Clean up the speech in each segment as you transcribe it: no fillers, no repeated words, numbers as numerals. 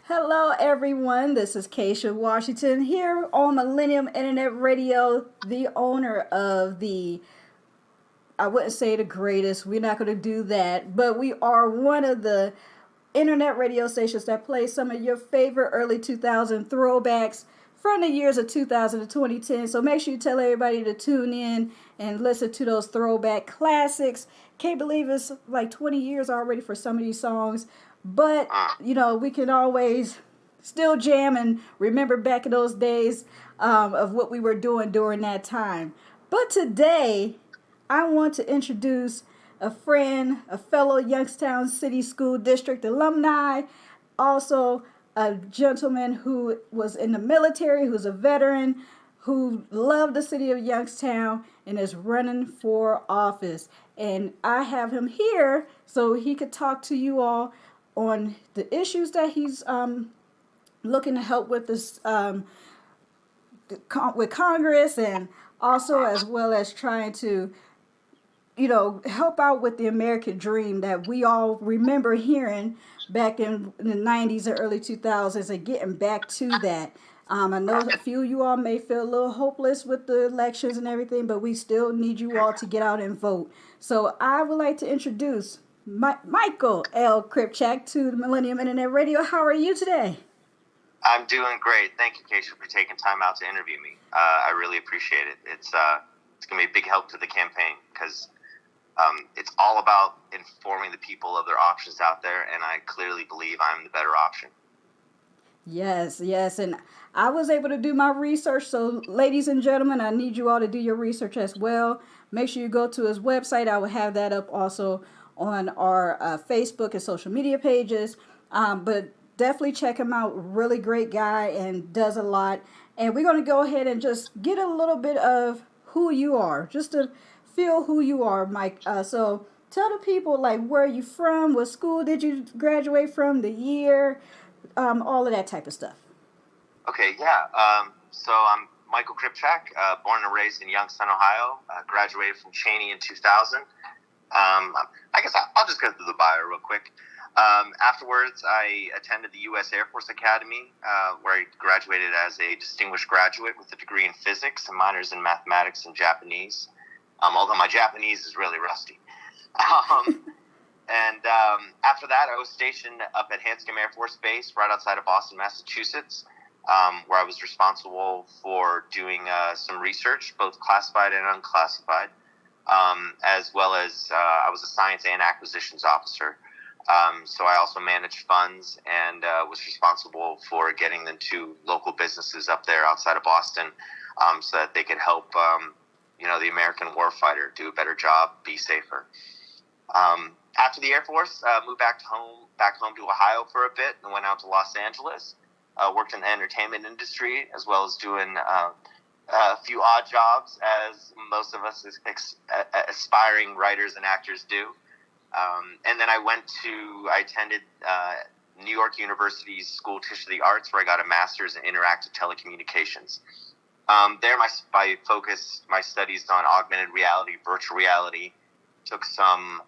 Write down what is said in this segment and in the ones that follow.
Hello, everyone. This is Keisha Washington here on Millennium Internet Radio, the owner of I wouldn't say the greatest, we're not going to do that, but we are one of the internet radio stations that play some of your favorite early 2000 throwbacks from the years of 2000 to 2010. So make sure you tell everybody to tune in and listen to those throwback classics. Can't believe it's like 20 years already for some of these songs. But, we can always still jam and remember back in those days of what we were doing during that time. But today, I want to introduce a friend, a fellow Youngstown City School District alumni, also a gentleman who was in the military, who's a veteran, who loved the city of Youngstown and is running for office. And I have him here so he could talk to you all on the issues that he's looking to help with this with Congress, and also as well as trying to help out with the American dream that we all remember hearing back in the 90s and early 2000s, and getting back to that. I know a few of you all may feel a little hopeless with the elections and everything, but we still need you all to get out and vote. So I would like to introduce Michael L. Kripchak to the Millennium Internet Radio. How are you today? I'm doing great. Thank you, Keisha, for taking time out to interview me. I really appreciate it. It's going to be a big help to the campaign because it's all about informing the people of their options out there, and I clearly believe I'm the better option. Yes, and I was able to do my research, so ladies and gentlemen, I need you all to do your research as well. Make sure you go to his website. I will have that up also on our Facebook and social media pages, but definitely check him out. Really great guy and does a lot. And we're going to go ahead and just get a little bit of who you are, just to feel who you are, Mike. So tell the people, like, where are you from? What school did you graduate from? The year? All of that type of stuff. Okay, yeah. So I'm Michael Kripchak, born and raised in Youngstown, Ohio. Graduated from Cheney in 2000. I guess I'll just go through the bio real quick. Afterwards, I attended the U.S. Air Force Academy, where I graduated as a distinguished graduate with a degree in physics and minors in mathematics and Japanese, although my Japanese is really rusty. And after that, I was stationed up at Hanscom Air Force Base right outside of Boston, Massachusetts, where I was responsible for doing some research, both classified and unclassified, as well as I was a science and acquisitions officer. So I also managed funds and was responsible for getting them to local businesses up there outside of Boston, so that they could help, the American warfighter do a better job, be safer. After the Air Force, moved back home to Ohio for a bit, and went out to Los Angeles. Worked in the entertainment industry, as well as doing a few odd jobs, as most of us aspiring writers and actors do. And then I attended New York University's School of the Arts, where I got a master's in interactive telecommunications. There, I focused my studies on augmented reality, virtual reality, took some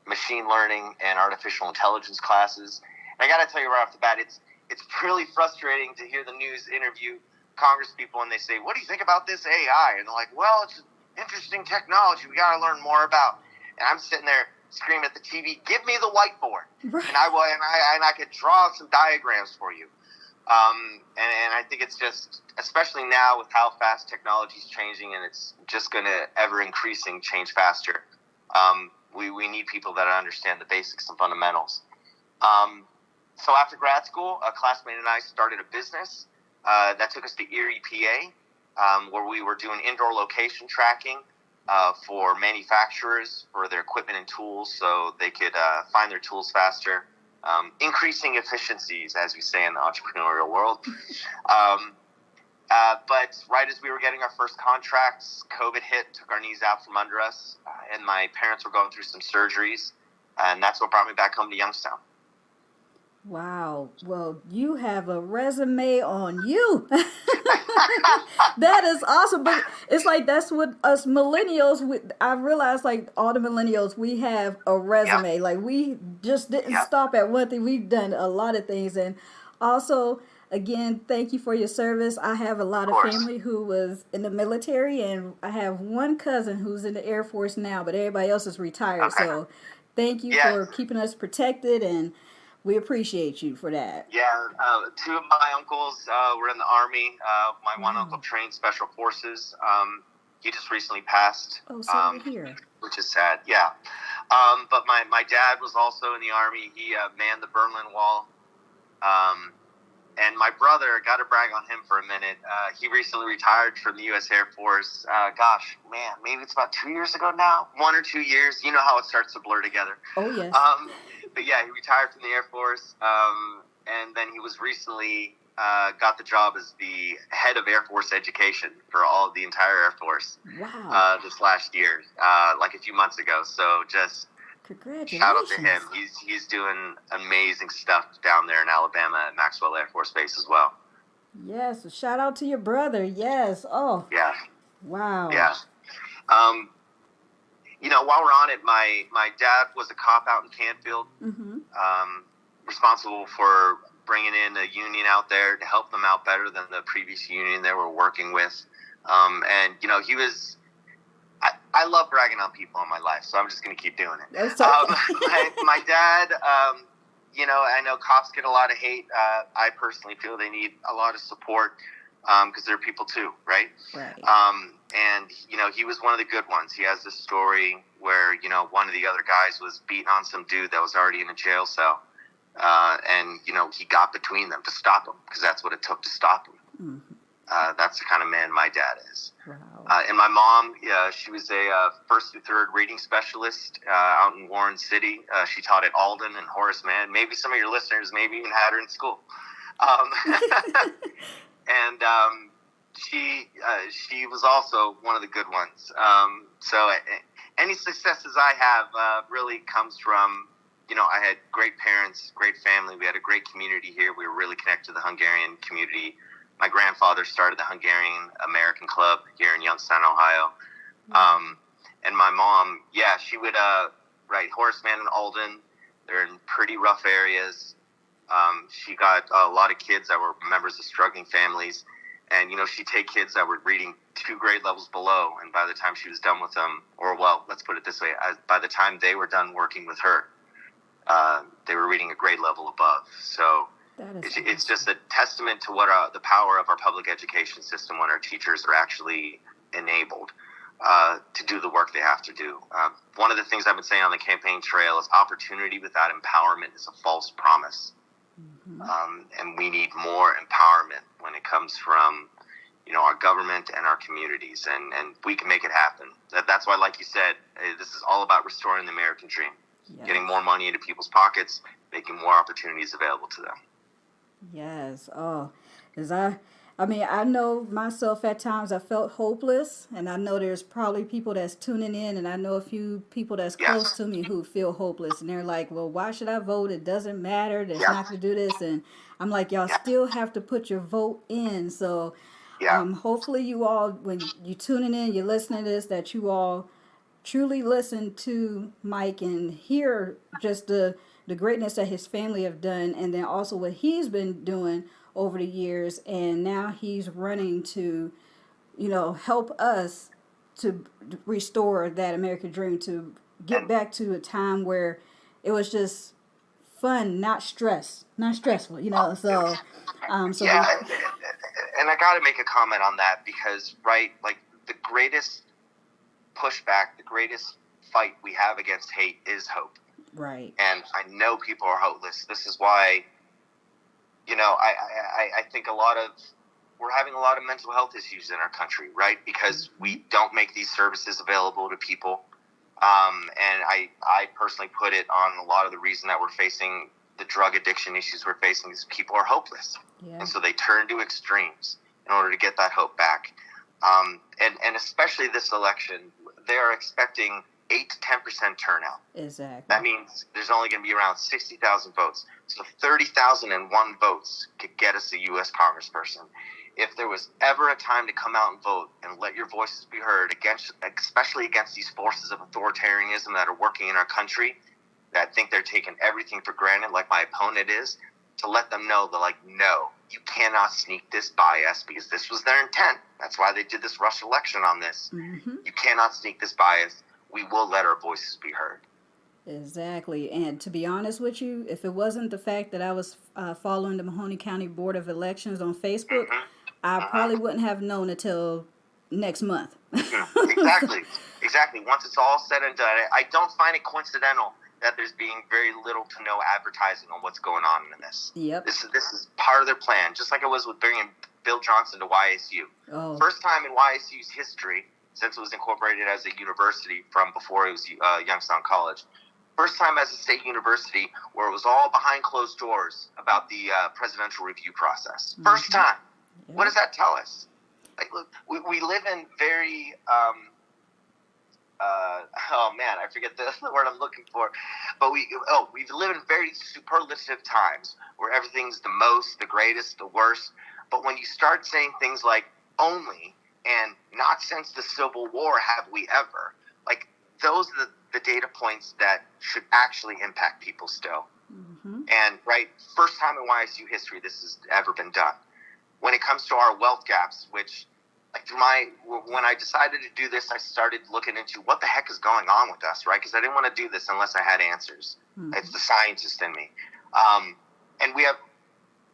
machine learning and artificial intelligence classes. And I got to tell you right off the bat, it's really frustrating to hear the news interview Congress people, and they say, "What do you think about this AI?" And they're like, "Well, it's interesting technology we got to learn more about." And I'm sitting there screaming at the TV, "Give me the whiteboard." Right. And I could draw some diagrams for you. And I think it's just, especially now with how fast technology is changing, and it's just going to ever increasing change faster. We need people that understand the basics and fundamentals. So after grad school, a classmate and I started a business that took us to Erie, PA, where we were doing indoor location tracking for manufacturers for their equipment and tools, so they could find their tools faster, increasing efficiencies, as we say in the entrepreneurial world. But right as we were getting our first contracts, COVID hit, took our knees out from under us, and my parents were going through some surgeries, and that's what brought me back home to Youngstown. Wow. Well, you have a resume on you. That is awesome. But it's like that's what us millennials. I realize like all the millennials, we have a Yeah, resume. Like we just didn't yeah, stop at one thing. We've done a lot of things, and also again, thank you for your service. I have a of lot of course. family who was in the military, and I have one cousin who's in the Air Force now, but everybody else is retired. Okay. So, thank you Yeah, for keeping us protected, and we appreciate you for that. yeah. Two of my uncles were in the Army. My one uncle Wow. trained Special Forces. He just recently passed, Oh, sorry to hear. which is sad. Yeah. But my dad was also in the Army. He manned the Berlin Wall. Um, and my brother, got to brag on him for a minute. He recently retired from the U.S. Air Force. Gosh, man, maybe it's about 2 years ago now. 1 or 2 years. You know how it starts to blur together. Oh, yes. But yeah, he retired from the Air Force, and then he was recently got the job as the head of Air Force education for all of the entire Air Force Wow. this last year, like a few months ago. So just shout out to him. Congratulations. He's doing amazing stuff down there in Alabama at Maxwell Air Force Base as well. Yes. Shout out to your brother. Yes. Oh, Yeah, wow. yeah. Um, while we're on it, my dad was a cop out in Canfield. Mm-hmm. Responsible for bringing in a union out there to help them out better than the previous union they were working with. And he was. I love bragging on people in my life, so I'm just going to keep doing it. That's okay. My dad, I know cops get a lot of hate. I personally feel they need a lot of support because they're people too, right? Right. And he was one of the good ones. He has this story where one of the other guys was beating on some dude that was already in a jail cell, and he got between them to stop him because that's what it took to stop him. Mm-hmm. That's the kind of man my dad is. Wow. And my mom, she was a first through third reading specialist out in Warren City. She taught at Alden and Horace Mann. Maybe some of your listeners maybe even had her in school. And she was also one of the good ones. So any successes I have really comes from, I had great parents, great family. We had a great community here. We were really connected to the Hungarian community. My grandfather started the Hungarian American Club here in Youngstown, Ohio. And my mom, she would write Horace Mann and Alden. They're in pretty rough areas. She got a lot of kids that were members of struggling families. And, she'd take kids that were reading 2 grade levels below. And by the time she was done with them, let's put it this way, by the time they were done working with her, they were reading a grade level above. So it's just a testament to what the power of our public education system when our teachers are actually enabled to do the work they have to do. One of the things I've been saying on the campaign trail is opportunity without empowerment is a false promise. Mm-hmm. And we need more empowerment when it comes from, our government and our communities, and we can make it happen. That's why, like you said, this is all about restoring the American dream, getting more money into people's pockets, making more opportunities available to them. Yes. Oh, because I know myself at times I felt hopeless, and I know there's probably people that's tuning in, and I know a few people that's close to me who feel hopeless, and they're like, well, why should I vote? It doesn't matter. There's not going to do this. And I'm like, y'all still have to put your vote in. So hopefully you all, when you tuning in, you're listening to this, that you all truly listen to Mike and hear just the greatness that his family have done, and then also what he's been doing over the years, and now he's running to, help us to restore that American dream, to get back to a time where it was just fun, not stressful, so and I got to make a comment on that because, right, like the greatest pushback, the greatest fight we have against hate is hope. Right. And I know people are hopeless. This is why, I think we're having a lot of mental health issues in our country, right? Because we don't make these services available to people. And I personally put it on a lot of the reason that we're facing the drug addiction issues we're facing is people are hopeless. Yeah. And so they turn to extremes in order to get that hope back. And especially this election, they are expecting 8 to 10% turnout. Exactly. That means there's only going to be around 60,000 votes. So 30,001 votes could get us a U.S. congressperson. If there was ever a time to come out and vote and let your voices be heard, especially against these forces of authoritarianism that are working in our country, that think they're taking everything for granted, like my opponent is, to let them know that, like, no, you cannot sneak this by us, because this was their intent. That's why they did this rush election on this. Mm-hmm. You cannot sneak this by us. We will let our voices be heard. Exactly. And to be honest with you, if it wasn't the fact that I was following the Mahoney County Board of Elections on Facebook, I probably wouldn't have known until next month. Exactly. Once it's all said and done, I don't find it coincidental that there's being very little to no advertising on what's going on in this. Yep. This is part of their plan, just like it was with bringing Bill Johnson to YSU. Oh. First time in YSU's history, since it was incorporated as a university from before it was Youngstown College. First time as a state university where it was all behind closed doors about the presidential review process. First time. Yep. What does that tell us? Like, look, we live in very, I forget the word I'm looking for, but we live in very superlative times where everything's the most, the greatest, the worst. But when you start saying things like only and not since the Civil War have we ever, like, those are the data points that should actually impact people still. Mm-hmm. And, right, first time in YSU history this has ever been done. When it comes to our wealth gaps, which, like, when I decided to do this, I started looking into what the heck is going on with us, right? Because I didn't want to do this unless I had answers. Mm-hmm. It's the scientist in me. And we have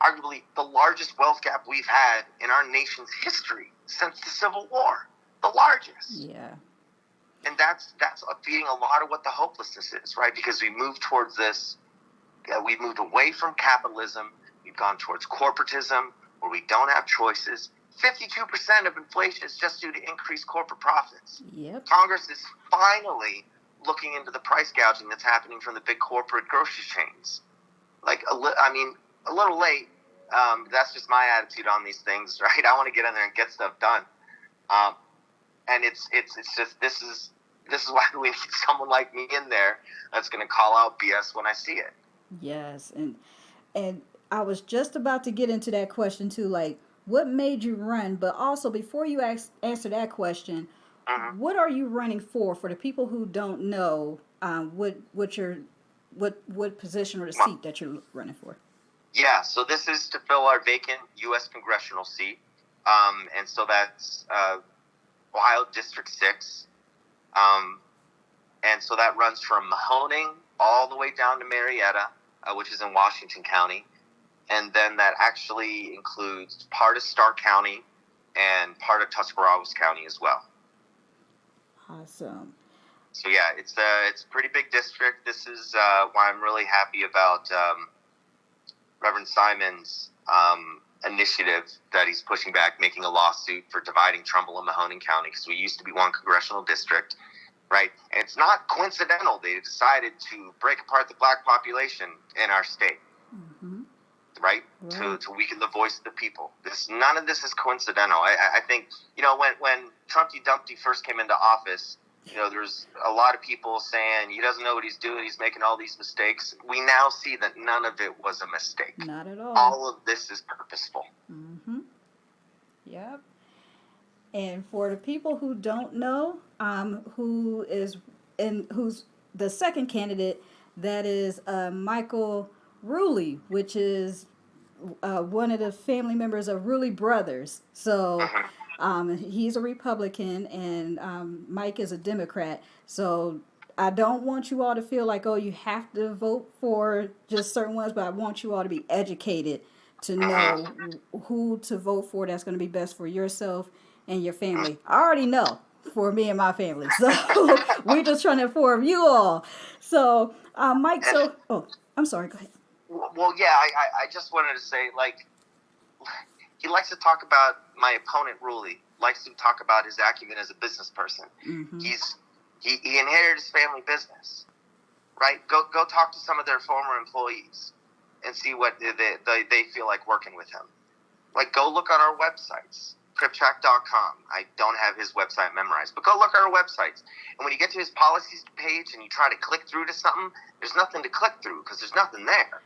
arguably the largest wealth gap we've had in our nation's history since the Civil War. The largest. Yeah. And that's feeding a lot of what the hopelessness is, right? Because we moved towards this, we've moved away from capitalism, we've gone towards corporatism, where we don't have choices. 52% of inflation is just due to increased corporate profits. Yep. Congress is finally looking into the price gouging that's happening from the big corporate grocery chains. Like, a little late. That's just my attitude on these things, right? I want to get in there and get stuff done. And it's just this is why we need someone like me in there that's going to call out BS when I see it. Yes, and I was just about to get into that question too, like, what made you run? But also, before you answer that question, what are you running for the people who don't know what position or the seat that you're running for? Yeah, so this is to fill our vacant U.S. congressional seat, and so that's Ohio District 6, and so that runs from Mahoning all the way down to Marietta, which is in Washington County. And then that actually includes part of Stark County and part of Tuscarawas County as well. Awesome. So yeah, it's a pretty big district. This is why I'm really happy about Reverend Simon's initiative that he's pushing back, making a lawsuit for dividing Trumbull and Mahoning County, because we used to be one congressional district, right? And it's not coincidental they decided to break apart the black population in our state. Mm-hmm. Right? To weaken the voice of the people. None of this is coincidental. I think, when Trumpy Dumpty first came into office, there's a lot of people saying he doesn't know what he's doing, he's making all these mistakes. We now see that none of it was a mistake. Not at all. All of this is purposeful. Mm-hmm. Yep. And for the people who don't know, who's the second candidate, that is Michael Ruley, which is one of the family members of Ruley Brothers. So he's a Republican and Mike is a Democrat. So I don't want you all to feel like, oh, you have to vote for just certain ones, but I want you all to be educated to know who to vote for that's going to be best for yourself and your family. I already know for me and my family. So we're just trying to inform you all. So, Mike, I'm sorry, go ahead. Well, yeah, I just wanted to say, like, he likes to talk about my opponent, Ruley, likes to talk about his acumen as a business person. Mm-hmm. He inherited his family business, right? Go talk to some of their former employees and see what they feel like working with him. Like, go look on our websites. Kripchak.com. I don't have his website memorized, but go look at our websites. And when you get to his policies page and you try to click through to something, there's nothing to click through because there's nothing there.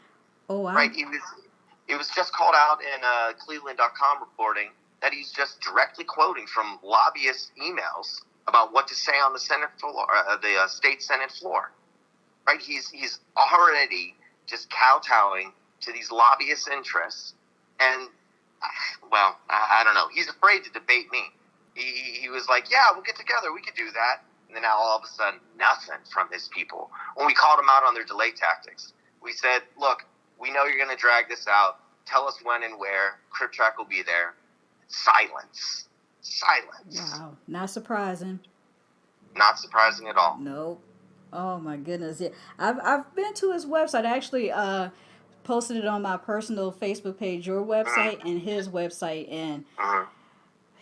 Oh, wow. Right? It was just called out in Cleveland.com reporting that he's just directly quoting from lobbyist emails about what to say on the Senate floor, the state Senate floor. Right? He's already just kowtowing to these lobbyist interests, and well, I don't know. He's afraid to debate me. He was like, yeah, we'll get together. We could do that. And then now all of a sudden, nothing from his people. When we called them out on their delay tactics, we said, look, we know you're going to drag this out. Tell us when and where. Kripchak will be there. Silence. Wow. Not surprising. Not surprising at all. Nope. Oh, my goodness. Yeah. I've been to his website. I actually posted it on my personal Facebook page, your website and his website. And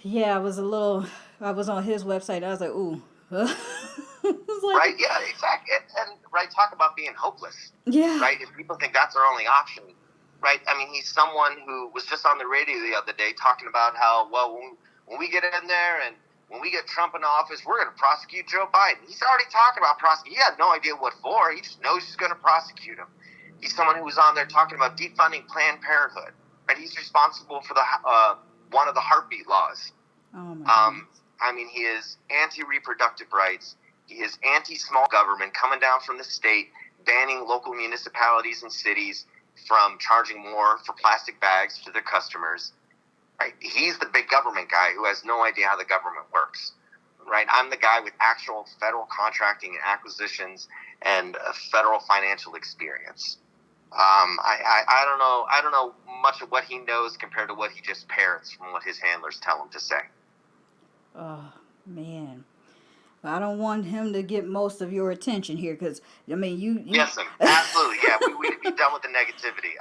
yeah, I was on his website. I was like, ooh. Right, yeah, exactly. And right, talk about being hopeless. Yeah. Right, if people think that's our only option. Right, I mean, he's someone who was just on the radio the other day talking about how, well, when we get in there and when we get Trump in office, we're going to prosecute Joe Biden. He's already talking about prosecuting. He had no idea what for. He just knows he's going to prosecute him. He's someone who was on there talking about defunding Planned Parenthood. Right, he's responsible for the one of the heartbeat laws. Oh my goodness. I mean, he is anti-reproductive rights. He is anti-small government, coming down from the state, banning local municipalities and cities from charging more for plastic bags to their customers. Right? He's the big government guy who has no idea how the government works. Right? I'm the guy with actual federal contracting and acquisitions and federal financial experience. I don't know much of what he knows compared to what he just parrots from what his handlers tell him to say. Oh, man. I don't want him to get most of your attention here because, I mean, you... Yes, absolutely. Yeah, we need to be done with the negativity.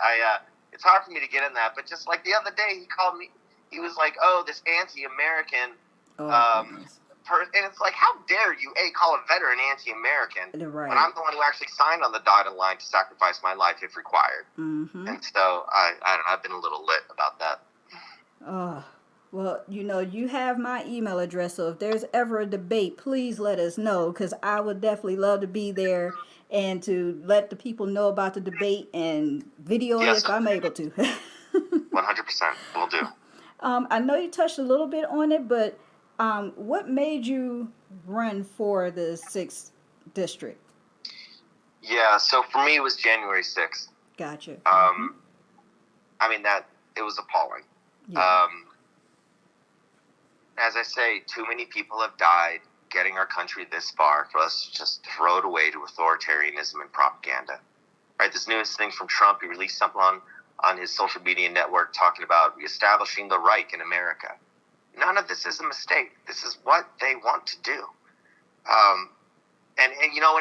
It's hard for me to get in that, but just like the other day, he called me, he was like, oh, this anti-American and it's like, how dare you, call a veteran anti-American right. when I'm the one who actually signed on the dotted line to sacrifice my life if required. Mm-hmm. And so, I don't know, I've been a little lit about that. Oh, well, you have my email address, so if there's ever a debate, please let us know, because I would definitely love to be there and to let the people know about the debate and video it if I'm able to. 100%, will do. I know you touched a little bit on it, but what made you run for the 6th district? Yeah, so for me, it was January 6th. Gotcha. I mean, it was appalling. Yeah. As I say, too many people have died getting our country this far for us to just throw it away to authoritarianism and propaganda. Right, this newest thing from Trump, he released something on his social media network talking about reestablishing the Reich in America. None of this is a mistake. This is what they want to do. And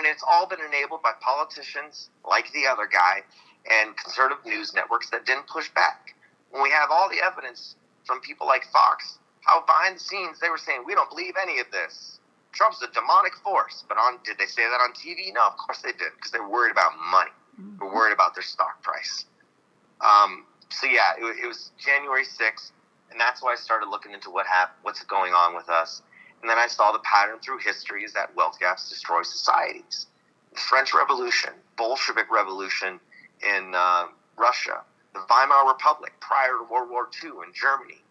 it's all been enabled by politicians like the other guy and conservative news networks that didn't push back. When we have all the evidence from people like Fox, how behind the scenes they were saying, we don't believe any of this. Trump's a demonic force. But did they say that on TV? No, of course they did, because they're worried about money. They're worried about their stock price. So yeah, it was January 6th, and that's why I started looking into what's going on with us. And then I saw the pattern through history is that wealth gaps destroy societies. The French Revolution, Bolshevik Revolution in Russia, the Weimar Republic prior to World War II in Germany,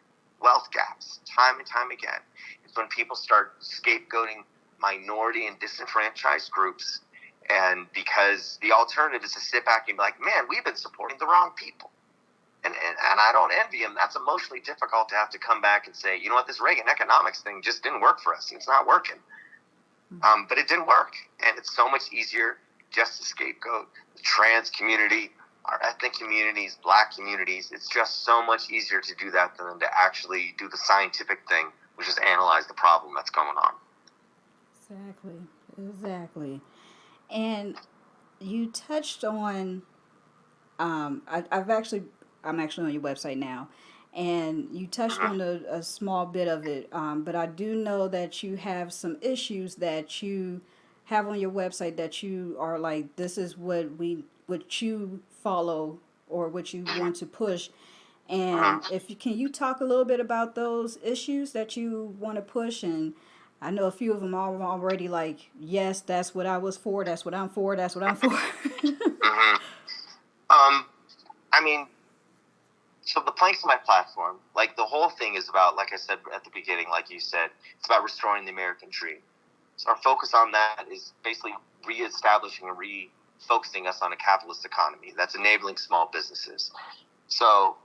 wealth gaps, time and time again. It's when people start scapegoating minority and disenfranchised groups, and because the alternative is to sit back and be like, man, we've been supporting the wrong people. And I don't envy them. That's emotionally difficult to have to come back and say, you know what, this Reagan economics thing just didn't work for us, and it's not working. But it didn't work, and it's so much easier just to scapegoat the trans community, our ethnic communities, black communities. It's just so much easier to do that than to actually do the scientific thing, which is analyze the problem that's going on. Exactly. And you touched on, I'm actually on your website now, and you touched on a small bit of it, but I do know that you have some issues that you have on your website that you are like, this is what you follow or what you want to push. And Mhm. if you can, you talk a little bit about those issues that you want to push. And I know a few of them are already like, yes, that's what I was for. That's what I'm for. That's what I'm for. Mhm. Um, I mean, so the planks of my platform, like the whole thing is about, like I said at the beginning, like you said, it's about restoring the American dream. So our focus on that is basically reestablishing and refocusing us on a capitalist economy that's enabling small businesses. So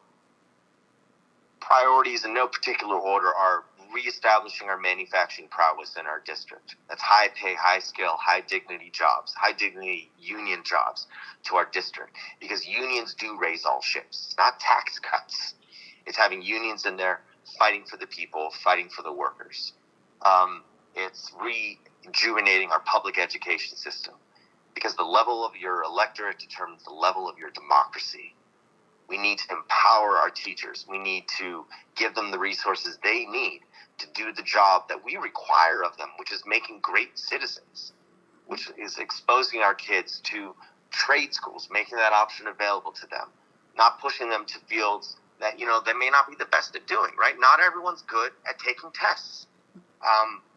priorities in no particular order are reestablishing our manufacturing prowess in our district. That's high pay, high skill, high dignity jobs, high dignity union jobs to our district, because unions do raise all ships. It's not tax cuts. It's having unions in there fighting for the people, fighting for the workers. It's rejuvenating our public education system, because the level of your electorate determines the level of your democracy. We need to empower our teachers. We need to give them the resources they need to do the job that we require of them, which is making great citizens, which is exposing our kids to trade schools, making that option available to them, not pushing them to fields that, they may not be the best at doing, right? Not everyone's good at taking tests.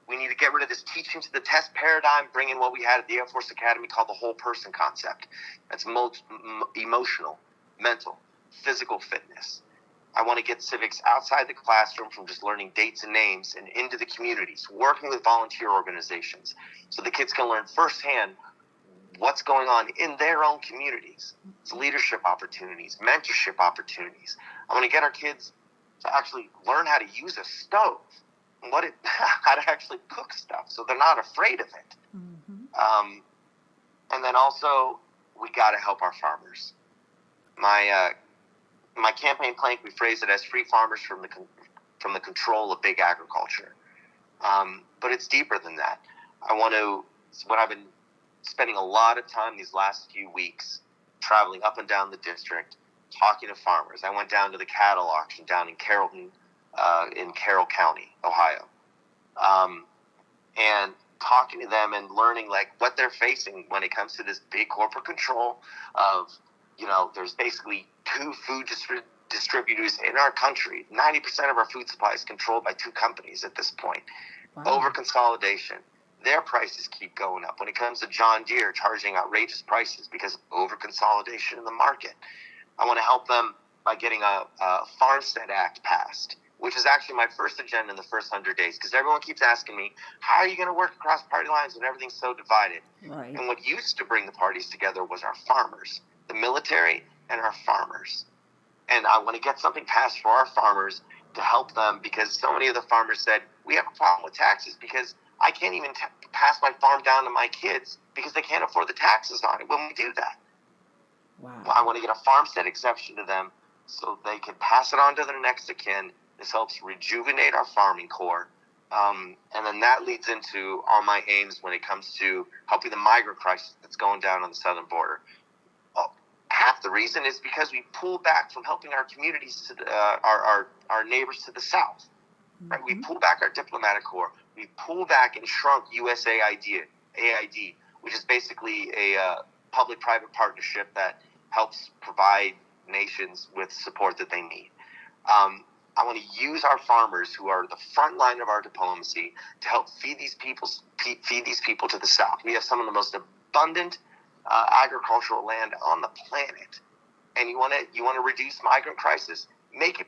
We need to get rid of this teaching to the test paradigm, bring in what we had at the Air Force Academy called the whole person concept. That's emotional, mental, physical fitness. I want to get civics outside the classroom from just learning dates and names and into the communities, working with volunteer organizations so the kids can learn firsthand what's going on in their own communities. It's leadership opportunities, mentorship opportunities. I want to get our kids to actually learn how to use a stove and how to actually cook stuff so they're not afraid of it. Mm-hmm. And then also, we got to help our farmers. My campaign plank, we phrase it as free farmers from the control of big agriculture. But it's deeper than that. What I've been spending a lot of time these last few weeks traveling up and down the district, talking to farmers. I went down to the cattle auction down in Carroll County, Ohio, and talking to them and learning what they're facing when it comes to this big corporate control of, there's basically two food distributors in our country. 90% of our food supply is controlled by two companies at this point. Wow. Over consolidation. Their prices keep going up. When it comes to John Deere charging outrageous prices because of over consolidation in the market. I want to help them by getting a Farmstead Act passed, which is actually my first agenda in the first 100 days, because everyone keeps asking me, how are you going to work across party lines when everything's so divided? Right. And what used to bring the parties together was our farmers, the military and our farmers. And I want to get something passed for our farmers to help them, because so many of the farmers said, we have a problem with taxes because I can't even pass my farm down to my kids because they can't afford the taxes on it when we do that. Wow. I want to get a farmstead exemption to them so they can pass it on to their next of kin. This helps rejuvenate our farming core. And then that leads into all my aims when it comes to helping the migrant crisis that's going down on the southern border. Half the reason is because we pull back from helping our communities, our neighbors to the south. Mm-hmm. Right? We pull back our diplomatic corps. We pull back and shrunk USAID, which is basically a public-private partnership that helps provide nations with support that they need. I want to use our farmers, who are the front line of our diplomacy, to help feed these people to the south. We have some of the most abundant agricultural land on the planet, and you want to reduce migrant crisis. Make it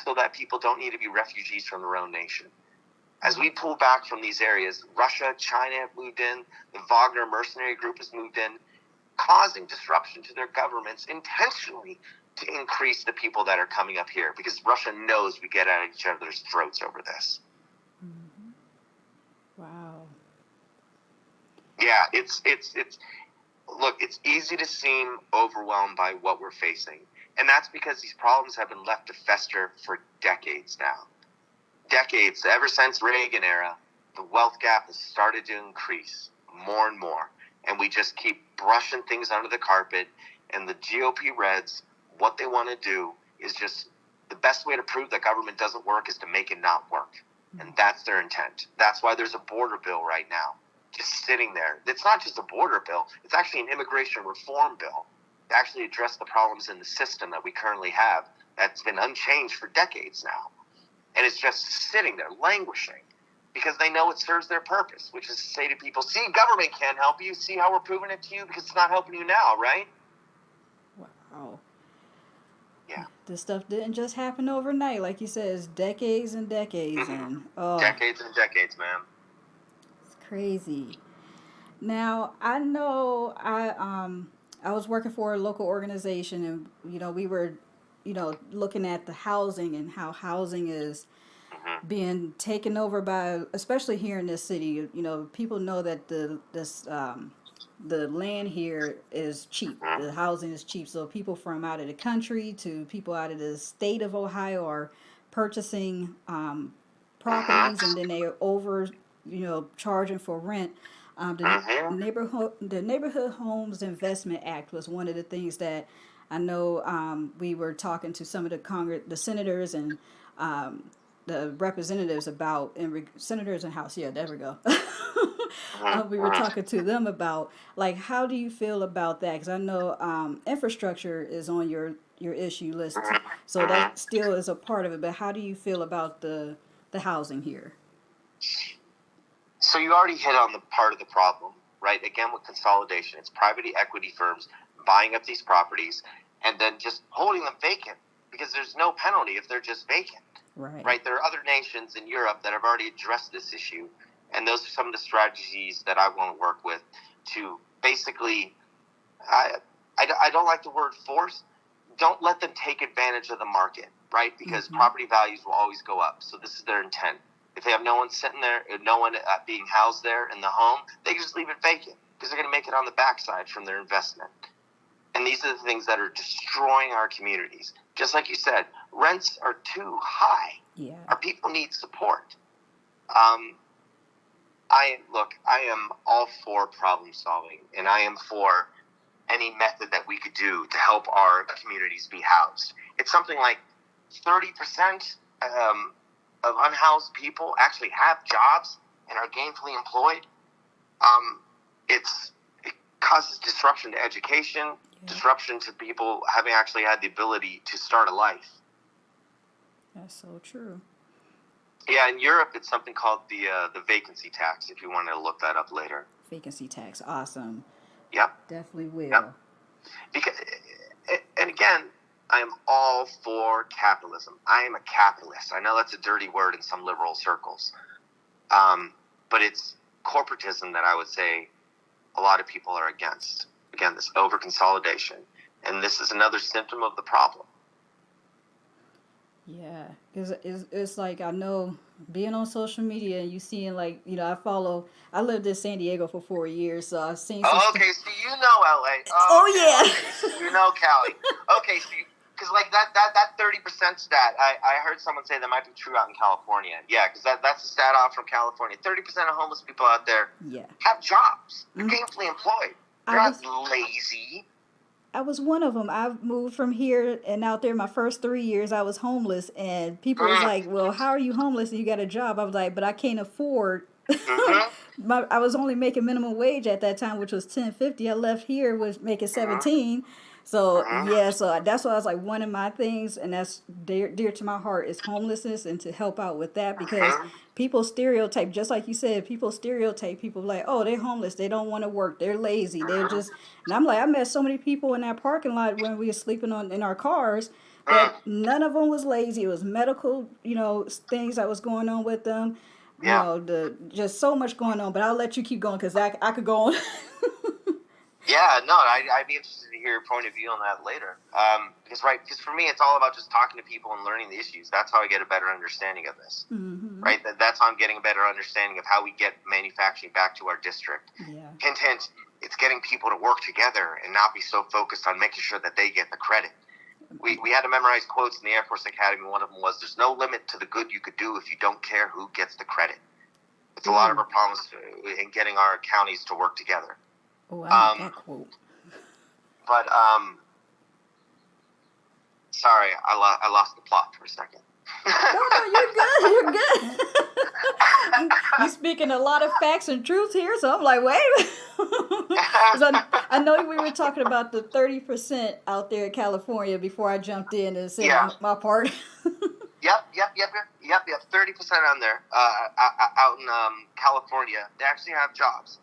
so that people don't need to be refugees from their own nation. As we pull back from these areas, Russia, China have moved in, the Wagner mercenary group has moved in, causing disruption to their governments intentionally to increase the people that are coming up here, because Russia knows we get at each other's throats over this. Mm-hmm. Wow. Yeah, it's look, it's easy to seem overwhelmed by what we're facing. And that's because these problems have been left to fester for decades now. Decades, ever since Reagan era, the wealth gap has started to increase more and more. And we just keep brushing things under the carpet. And the GOP Reds, what they want to do is just, the best way to prove that government doesn't work is to make it not work. And that's their intent. That's why there's a border bill right now, just sitting there. It's not just a border bill. It's actually an immigration reform bill to actually address the problems in the system that we currently have that's been unchanged for decades now. And it's just sitting there languishing because they know it serves their purpose, which is to say to people, see, government can't help you. See how we're proving it to you because it's not helping you now, right? Wow. Yeah. This stuff didn't just happen overnight. Like you said, it's decades and decades. Decades and decades, man. It's crazy. Now, I know I was working for a local organization, and we were looking at the housing and how housing is being taken over by, especially here in this city. People know that the land here is cheap. The housing is cheap. So people from out of the country to people out of the state of Ohio are purchasing properties, and then they are over, charging for rent. The Neighborhood Homes Investment Act was one of the things that I know we were talking to some of the senators and the representatives about, senators and House. Yeah, there we go. We were talking to them about, like, how do you feel about that? Because I know infrastructure is on your issue list, so that still is a part of it. But how do you feel about the housing here? So you already hit on the part of the problem, right? Again, with consolidation, it's private equity firms buying up these properties and then just holding them vacant because there's no penalty if they're just vacant. Right? There are other nations in Europe that have already addressed this issue, and those are some of the strategies that I want to work with to basically, I don't like the word force. Don't let them take advantage of the market, right? Because property values will always go up. So this is their intent. If they have no one sitting there, no one being housed there in the home, they can just leave it vacant because they're going to make it on the backside from their investment. And these are the things that are destroying our communities. Just like you said, rents are too high. Yeah. Our people need support. I am all for problem solving, and I am for any method that we could do to help our communities be housed. It's something like 30% of unhoused people actually have jobs and are gainfully employed. It causes disruption to education, disruption to people having actually had the ability to start a life. That's so true. Yeah, in Europe, it's something called the vacancy tax, if you want to look that up later. Vacancy tax, awesome. Yep. Definitely will. Yep. Because, and again, I am all for capitalism. I am a capitalist. I know that's a dirty word in some liberal circles. But it's corporatism that I would say a lot of people are against. Again, this over-consolidation. And this is another symptom of the problem. Yeah, it's like, I know being on social media and you seeing, like, I lived in San Diego for 4 years, so I've seen some okay, so you know LA. yeah. Okay, so you know Cali. Okay, so because like that 30% stat, I heard someone say that might be true out in California. Yeah, because that's a stat out from California. 30% of homeless people out there have jobs. They're gainfully employed. They're not lazy. I was one of them. I moved from here and out there. My first 3 years, I was homeless, and people was like, "Well, how are you homeless and you got a job?" I was like, "But I can't afford." I was only making minimum wage at that time, which was $10.50. I left here was making $17. So so that's why I was like, one of my things, and that's dear to my heart, is homelessness and to help out with that, because people stereotype, just like you said, people stereotype people like, oh, they're homeless, they don't want to work, they're lazy, they're just, and I'm like, I met so many people in that parking lot when we were sleeping in our cars that none of them was lazy. It was medical, things that was going on with them. Just so much going on, but I'll let you keep going because I could go on. Yeah, no, I'd be interested to hear your point of view on that later. Because for me, it's all about just talking to people and learning the issues. That's how I get a better understanding of this, right? That's how I'm getting a better understanding of how we get manufacturing back to our district. Yeah. Hint, hint, it's getting people to work together and not be so focused on making sure that they get the credit. We had to memorize quotes in the Air Force Academy. One of them was, there's no limit to the good you could do if you don't care who gets the credit. It's a lot of our problems in getting our counties to work together. Oh, I like that quote. But, sorry, I lost the plot for a second. No, you're good. You're good. You speaking a lot of facts and truth here, so I'm like, wait. 'Cause I know we were talking about the 30% out there in California before I jumped in and said Yeah. my part. Yep. 30% on there. Out in California, they actually have jobs.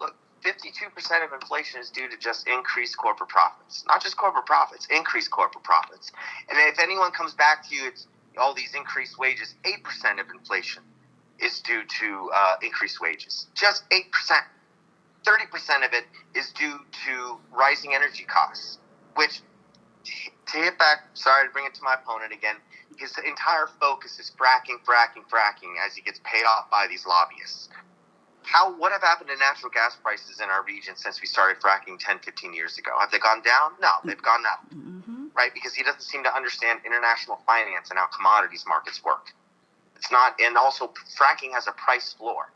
Look, 52% of inflation is due to just increased corporate profits. Not just corporate profits, increased corporate profits. And if anyone comes back to you, it's all these increased wages. 8% of inflation is due to increased wages. Just 8%. 30% of it is due to rising energy costs, which, to hit back, sorry to bring it to my opponent again, his entire focus is fracking as he gets paid off by these lobbyists. What have happened to natural gas prices in our region since we started fracking 10, 15 years ago? Have they gone down? No, they've gone up, right? Because he doesn't seem to understand international finance and how commodities markets work. It's not, and also fracking has a price floor.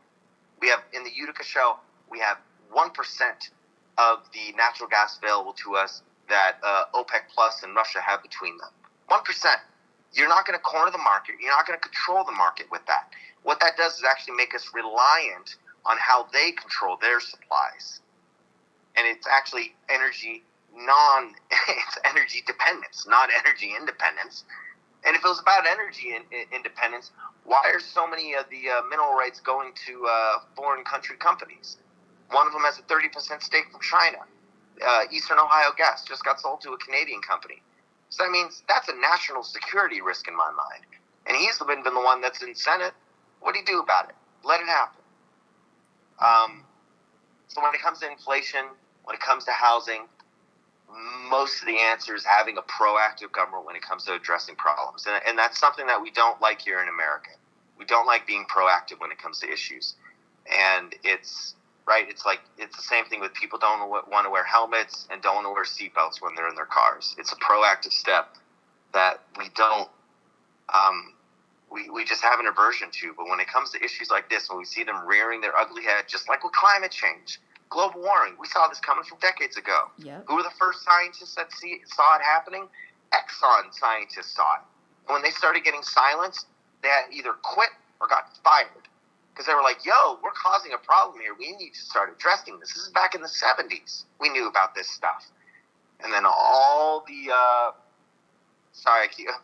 We have, in the Utica Show, we have 1% of the natural gas available to us that OPEC Plus and Russia have between them. 1%. You're not going to corner the market. You're not going to control the market with that. What that does is actually make us reliant on how they control their supplies. And it's actually it's energy dependence, not energy independence. And if it was about energy independence, why are so many of the mineral rights going to foreign country companies? One of them has a 30% stake from China. Eastern Ohio Gas just got sold to a Canadian company. So that means that's a national security risk in my mind. And he's been the one that's in Senate. What do you do about it? Let it happen. So when it comes to inflation, when it comes to housing, most of the answer is having a proactive government when it comes to addressing problems. And that's something that we don't like here in America. We don't like being proactive when it comes to issues. And it's the same thing with people don't want to wear helmets and don't want to wear seatbelts when they're in their cars. It's a proactive step that we don't, we just have an aversion to. But when it comes to issues like this, when we see them rearing their ugly head, just like with climate change, global warming, we saw this coming from decades ago. Yep. Who were the first scientists that saw it happening? Exxon scientists saw it. And when they started getting silenced, they had either quit or got fired. Because they were like, yo, we're causing a problem here. We need to start addressing this. This is back in the 70s. We knew about this stuff. And then all the,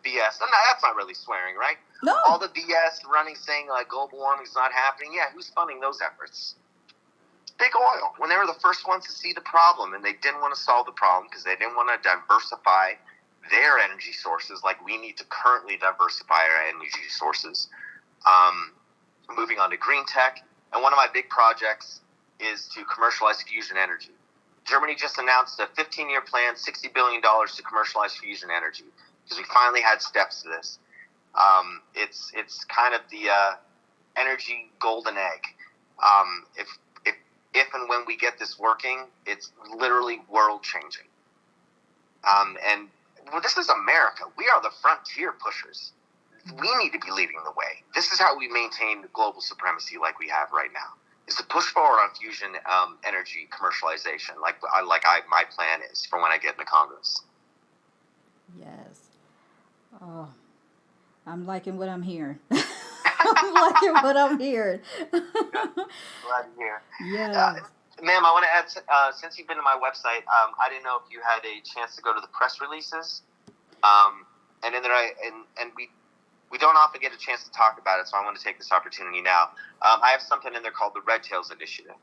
BS. No, that's not really swearing, right? No. All the BS running saying like global warming is not happening. Yeah, who's funding those efforts? Big oil. When they were the first ones to see the problem, and they didn't want to solve the problem because they didn't want to diversify their energy sources like we need to currently diversify our energy sources. Moving on to green tech, and one of my big projects is to commercialize fusion energy. Germany just announced a 15-year plan, $60 billion to commercialize fusion energy, because we finally had steps to this. It's kind of the energy golden egg. If and when we get this working, it's literally world-changing. And this is America. We are the frontier pushers. We need to be leading the way. This is how we maintain global supremacy like we have right now, is to push forward on fusion energy commercialization like my plan is for when I get into Congress. Yes. Oh, I'm liking what I'm hearing. I'm liking what I'm hearing. Glad to hear. Yes. Ma'am, I want to add, since you've been to my website, I didn't know if you had a chance to go to the press releases. And then we don't often get a chance to talk about it, so I want to take this opportunity now. I have something in there called the Red Tails Initiative.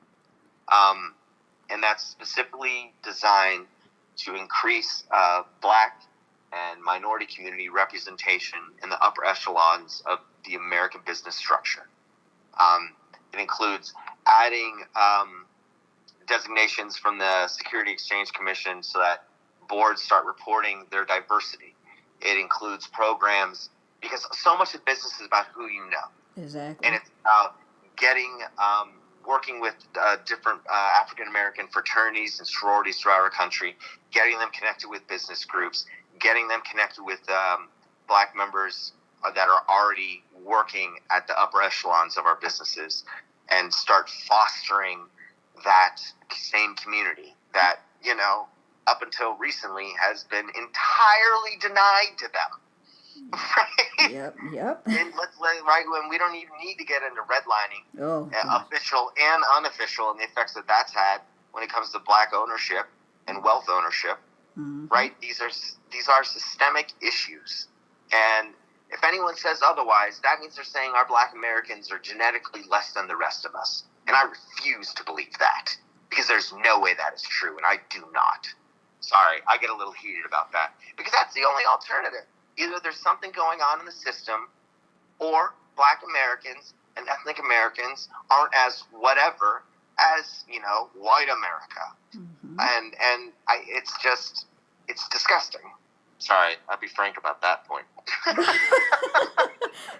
And that's specifically designed to increase black and minority community representation in the upper echelons of the American business structure. It includes adding designations from the Security Exchange Commission so that boards start reporting their diversity. It includes programs, because so much of business is about who you know. Exactly. And it's working with different African-American fraternities and sororities throughout our country, getting them connected with business groups, getting them connected with black members that are already working at the upper echelons of our businesses, and start fostering that same community that, up until recently has been entirely denied to them. right? Yep. And right when we don't even need to get into redlining, Oh, official and unofficial, and the effects that that's had when it comes to black ownership and wealth ownership. mm-hmm. Right? These are systemic issues, and if anyone says otherwise, that means they're saying our black Americans are genetically less than the rest of us, and I refuse to believe that because there's no way that is true, and I do not. Sorry, I get a little heated about that because that's the only alternative. Either there's something going on in the system, or black Americans and ethnic Americans aren't as whatever as, white America. Mm-hmm. And it's disgusting. Sorry, I'll be frank about that point.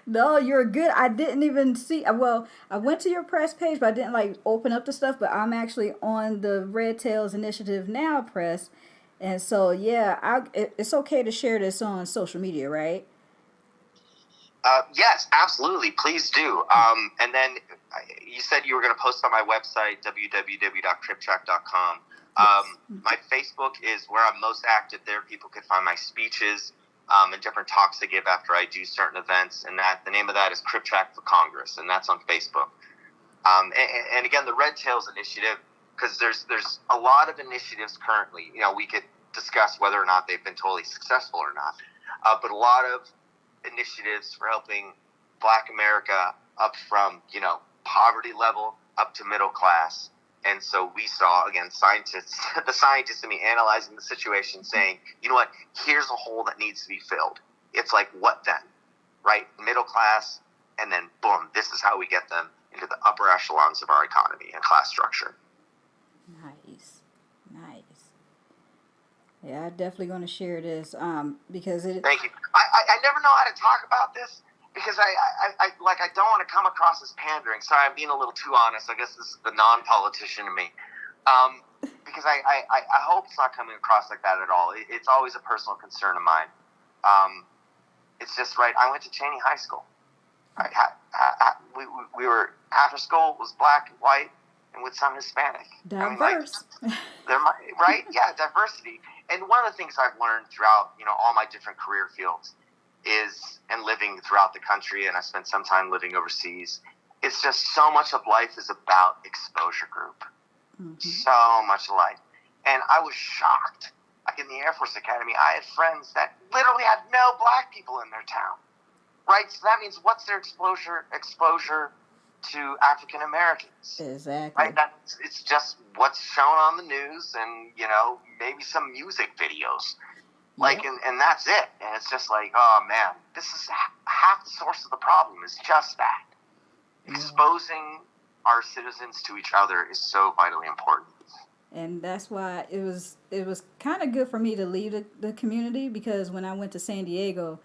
No, you're good. I didn't even see. Well, I went to your press page, but I didn't open up the stuff. But I'm actually on the Red Tails Initiative Now press, and so yeah, it's okay to share this on social media, right? Yes, absolutely. Please do. And then you said you were going to post on my website, www.kripchak.com. My Facebook is where I'm most active. There people can find my speeches and different talks I give after I do certain events. And the name of that is Kripchak for Congress, and that's on Facebook. And again, the Red Tails Initiative, because there's a lot of initiatives currently. We could discuss whether or not they've been totally successful or not. But a lot of initiatives for helping Black America up from, poverty level up to middle class. And so we saw, again, the scientists in me analyzing the situation saying, you know what, here's a hole that needs to be filled. It's like, what then? Right? Middle class, and then boom, this is how we get them into the upper echelons of our economy and class structure. Nice. Yeah, I'm definitely going to share this because it. Thank you. I never know how to talk about this because I don't want to come across as pandering. Sorry, I'm being a little too honest. I guess this is the non-politician in me. Because I hope it's not coming across like that at all. It's always a personal concern of mine. It's just right. I went to Cheney High School. Right? We were half our school was black and white and with some Hispanic. Diverse. Right? Yeah, diversity. And one of the things I've learned throughout, all my different career fields and living throughout the country, and I spent some time living overseas, it's just so much of life is about exposure group. Mm-hmm. So much life. And I was shocked. Like in the Air Force Academy, I had friends that literally had no black people in their town. Right? So that means what's their exposure to African Americans? Exactly. Right? It's just what's shown on the news and, maybe some music videos. Like, yep. and that's it. And it's just like, oh man, this is half the source of the problem is just that. Yeah. Exposing our citizens to each other is so vitally important. And that's why it was kind of good for me to leave the community, because when I went to San Diego,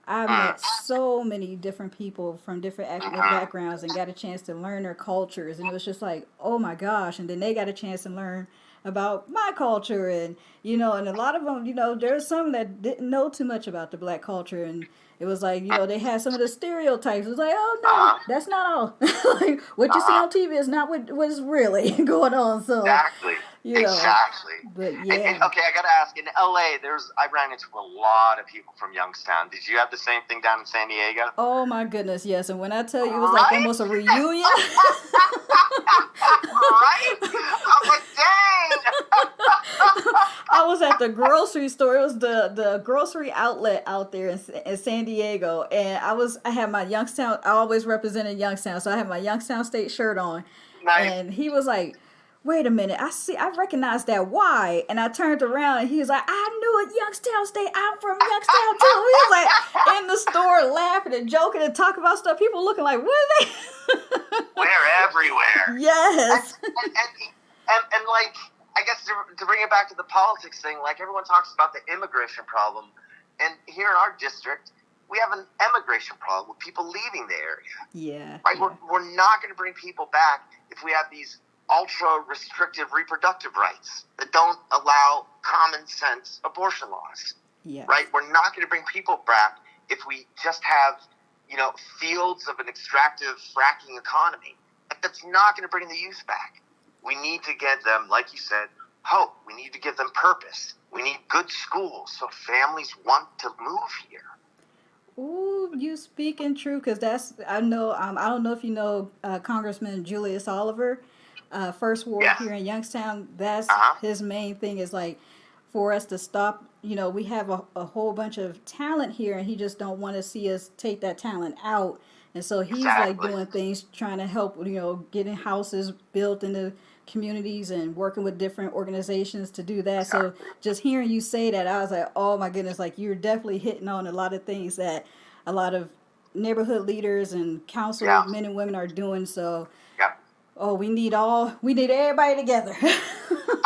I met so many different people from different ethnic backgrounds and got a chance to learn their cultures. And it was just like, oh my gosh. And then they got a chance to learn about my culture. And, and a lot of them, there's some that didn't know too much about the black culture. And it was like, they had some of the stereotypes. It was like, oh no, that's not all. Like what you see on TV is not what's really going on. So exactly. Exactly. But yeah. And, okay, I gotta ask. In LA, I ran into a lot of people from Youngstown. Did you have the same thing down in San Diego? Oh my goodness, yes. And when I tell you, it was like almost a reunion. Right? I'm like, dang. I was at the grocery store. It was the grocery outlet out there in San Diego, and I had my Youngstown. I always represented Youngstown, so I had my Youngstown State shirt on. Nice. And he was like, wait a minute, I recognize that Y. And I turned around and he was like, I knew it, Youngstown State, I'm from Youngstown too. He was like in the store laughing and joking and talking about stuff. People looking like, what are they? We're everywhere. Yes. And like, I guess to bring it back to the politics thing, like everyone talks about the immigration problem. And here in our district, we have an immigration problem with people leaving the area. Yeah. Right? Yeah. We're not going to bring people back if we have these ultra-restrictive reproductive rights that don't allow common-sense abortion laws. Yes. Right? We're not going to bring people back if we just have, fields of an extractive fracking economy. That's not going to bring the youth back. We need to get them, like you said, hope. We need to give them purpose. We need good schools so families want to move here. Ooh, you speaking true, because that's I know. I don't know if you know Congressman Julius Oliver, first ward Yes. here in Youngstown. That's Uh-huh. his main thing is like for us to stop. You know, we have a whole bunch of talent here, and he just don't want to see us take that talent out. And so he's like Exactly. doing things, trying to help. Getting houses built in the communities and working with different organizations to do that. So Exactly. just hearing you say that, I was like, oh my goodness, like you're definitely hitting on a lot of things that a lot of neighborhood leaders and council Yeah. men and women are doing. So, Yeah. oh, we need everybody together.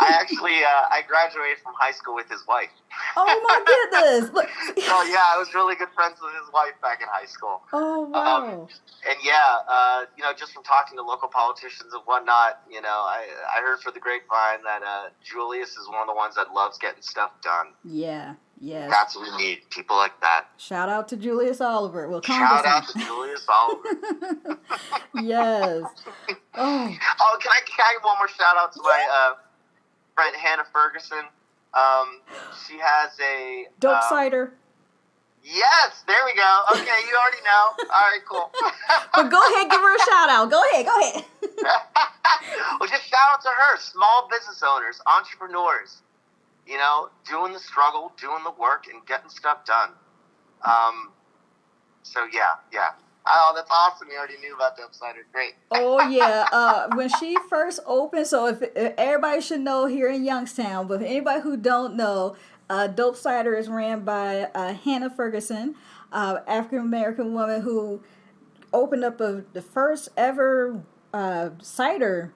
I graduated from high school with his wife. Oh my goodness! Look. So yeah, I was really good friends with his wife back in high school. Oh wow! And yeah, just from talking to local politicians and whatnot, I heard for the grapevine that Julius is one of the ones that loves getting stuff done. Yeah. Yes. That's what we need, people like that. Shout out to Julius Oliver. Well, Shout out to Julius Oliver. Yes. Oh. Oh, can I give one more shout out to my friend Hannah Ferguson? She has a Dope cider. Yes, there we go. Okay, you already know. All right, cool. But go ahead, give her a shout out. Go ahead. Well, just shout out to her. Small business owners, entrepreneurs, doing the struggle, doing the work, and getting stuff done. So, yeah. Oh, that's awesome. You already knew about Dope Cider. Great. Oh, yeah. When she first opened, so if everybody should know here in Youngstown, but for anybody who don't know, Dope Cider is ran by Hannah Ferguson, African-American woman who opened up the first ever cider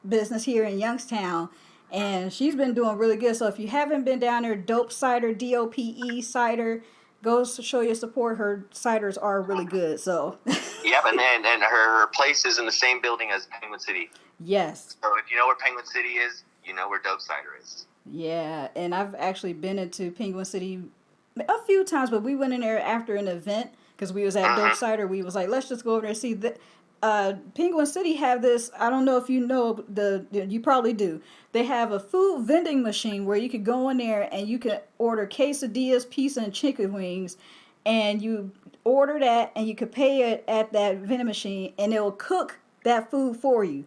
business here in Youngstown. And she's been doing really good. So if you haven't been down there, Dope Cider, DOPE cider, go show your support. Her ciders are really good. So. Yep, and her place is in the same building as Penguin City. Yes. So if you know where Penguin City is, you know where Dope Cider is. Yeah, and I've actually been into Penguin City a few times, but we went in there after an event because we was at Dope Cider. We was like, let's just go over there and see that. Penguin City have this. I don't know if you know you probably do. They have a food vending machine where you could go in there and you can order quesadillas, pizza, and chicken wings, and you order that and you could pay it at that vending machine, and it will cook that food for you.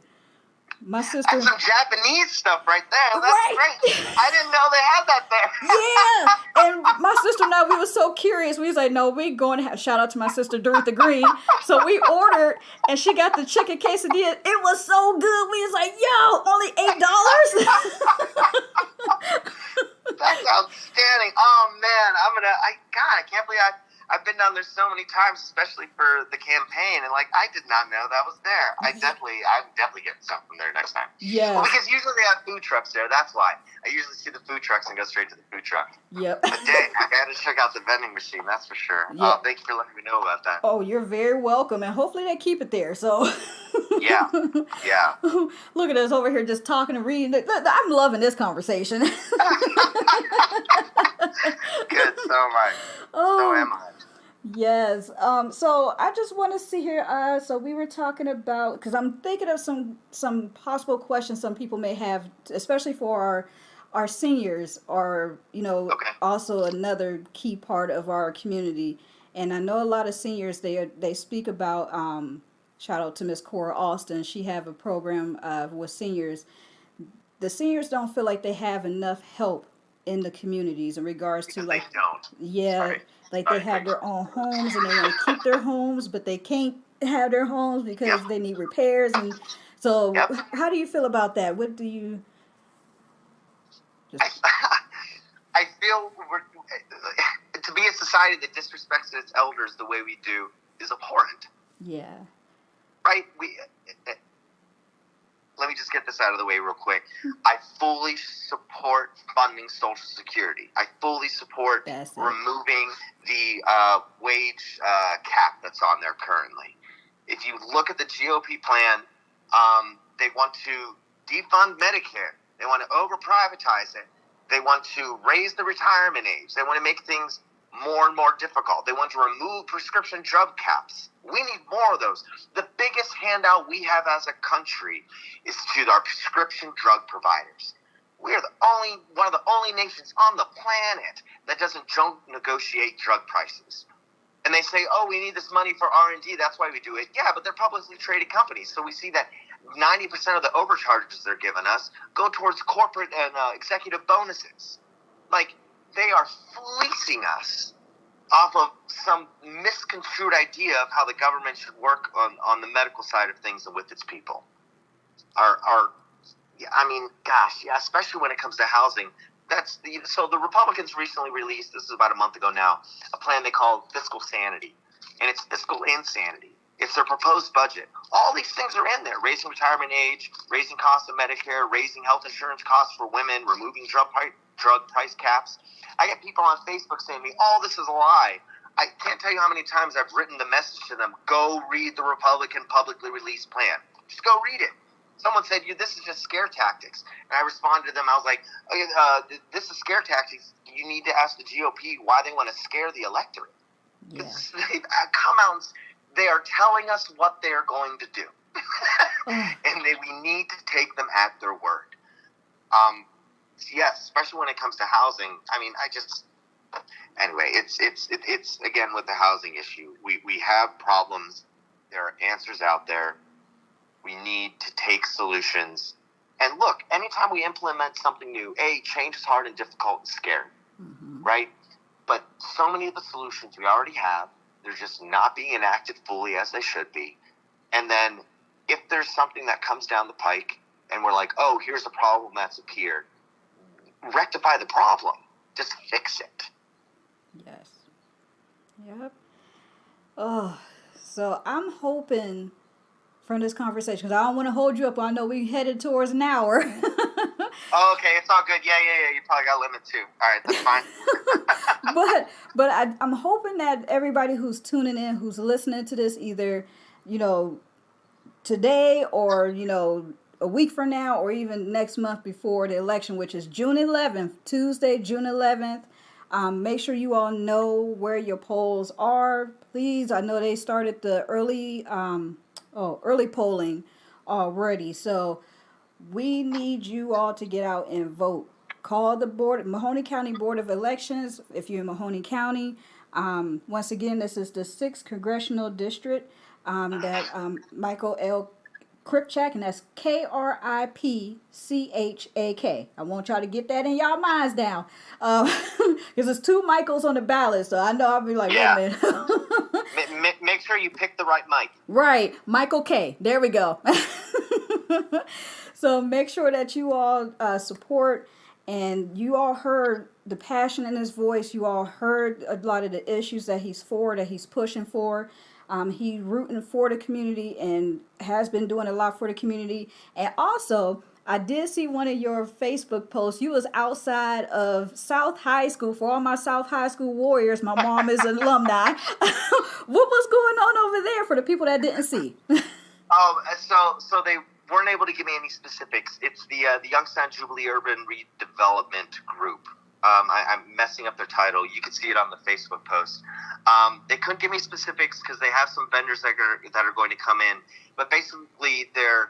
My sister. That's some Japanese stuff right there. That's right. Great. I didn't know they had that there. Yeah. And my sister and I, we were so curious. We was like, no, we going to shout out to my sister Dorothy Green. So we ordered, and she got the chicken quesadilla. It was so good. We was like, yo, only $8. That's outstanding. Oh man, I can't believe I've been down there so many times, especially for the campaign, and I did not know that was there. I'm definitely getting something from there next time. Yeah. Well, because usually they have food trucks there. That's why I usually see the food trucks and go straight to the food truck. Yep. But dang, I got to check out the vending machine. That's for sure. Yep. Oh, thank you for letting me know about that. Oh, you're very welcome, and hopefully they keep it there. So. Yeah. Look at us over here just talking and reading. I'm loving this conversation. Good. So am I. Oh. So am I. Yes. So I just want to see here. So we were talking about, because I'm thinking of some possible questions some people may have, especially for our seniors, or Okay. also another key part of our community. And I know a lot of seniors they speak about. Shout out to Miss Cora Austin. She have a program with seniors. The seniors don't feel like they have enough help in the communities in regards to They don't. yeah. Sorry. They have their own homes and they want to keep their homes, but they can't have their homes because they need repairs. And so how do you feel about that? What do you... I feel to be a society that disrespects its elders the way we do is abhorrent. Yeah. Right? Let me just get this out of the way real quick. I fully support funding Social Security. I fully support removing the wage cap that's on there currently. If you look at the GOP plan, they want to defund Medicare. They want to over-privatize it. They want to raise the retirement age. They want to make things more and more difficult. They want to remove prescription drug caps. We need more of those. The biggest handout we have as a country is to our prescription drug providers. We are one of the only nations on the planet that doesn't junk negotiate drug prices. And And they say, oh, we need this money for R&D. That's why we do it. Yeah, but they're publicly traded companies. So we see that 90% of the overcharges they're giving us go towards corporate and executive bonuses. Like, they are fleecing us off of some misconstrued idea of how the government should work on the medical side of things and with its people. Especially when it comes to housing. So the Republicans recently released, this is about a month ago now, a plan they call fiscal sanity. And it's fiscal insanity. It's their proposed budget. All these things are in there. Raising retirement age, raising costs of Medicare, raising health insurance costs for women, removing drug price caps. I get people on Facebook saying to me, oh, this is a lie. I can't tell you how many times I've written the message to them, go read the Republican publicly released plan. Just go read it. Someone said, this is just scare tactics. And I responded to them, I was like, this is scare tactics. You need to ask the GOP why they want to scare the electorate. Yeah. They've come out and they are telling us what they're going to do. And we need to take them at their word. Yes, especially when it comes to housing. I mean, anyway, it's again with the housing issue. We have problems. There are answers out there. We need to take solutions. And look, anytime we implement something new, change is hard and difficult and scary, right? But so many of the solutions we already have, they're just not being enacted fully as they should be. And then if there's something that comes down the pike and we're like, oh, here's a problem that's appeared, rectify the problem. Just fix it. Yes. Yep. Oh, so I'm hoping from this conversation, because I don't want to hold you up. I know we headed towards an hour. Oh, okay, it's all good. Yeah. You probably got a limit too. All right, that's fine. but I'm hoping that everybody who's tuning in, who's listening to this, either today or a week from now, or even next month before the election, which is June 11th, Tuesday, June 11th. Make sure you all know where your polls are. Please, I know they started the early polling already. So we need you all to get out and vote. Call the Mahoney County Board of Elections if you're in Mahoney County. Once again, this is the 6th Congressional District that Michael L. Kripchak, and that's Kripchak. I want y'all to get that in y'all minds down. Because there's 2 Michaels on the ballot, so I know I'll be like, yeah. Wait a minute. Make sure you pick the right Mike. Right, Michael K. There we go. So make sure that you all support, and you all heard the passion in his voice. You all heard a lot of the issues that he's pushing for. He rooting for the community and has been doing a lot for the community. And also, I did see one of your Facebook posts. You was outside of South High School. For all my South High School warriors, my mom is an alumni. What was going on over there for the people that didn't see? So they weren't able to give me any specifics. It's the Youngstown Jubilee Urban Redevelopment Group. I'm messing up their title. You can see it on the Facebook post. They couldn't give me specifics because they have some vendors that are going to come in. But basically, they're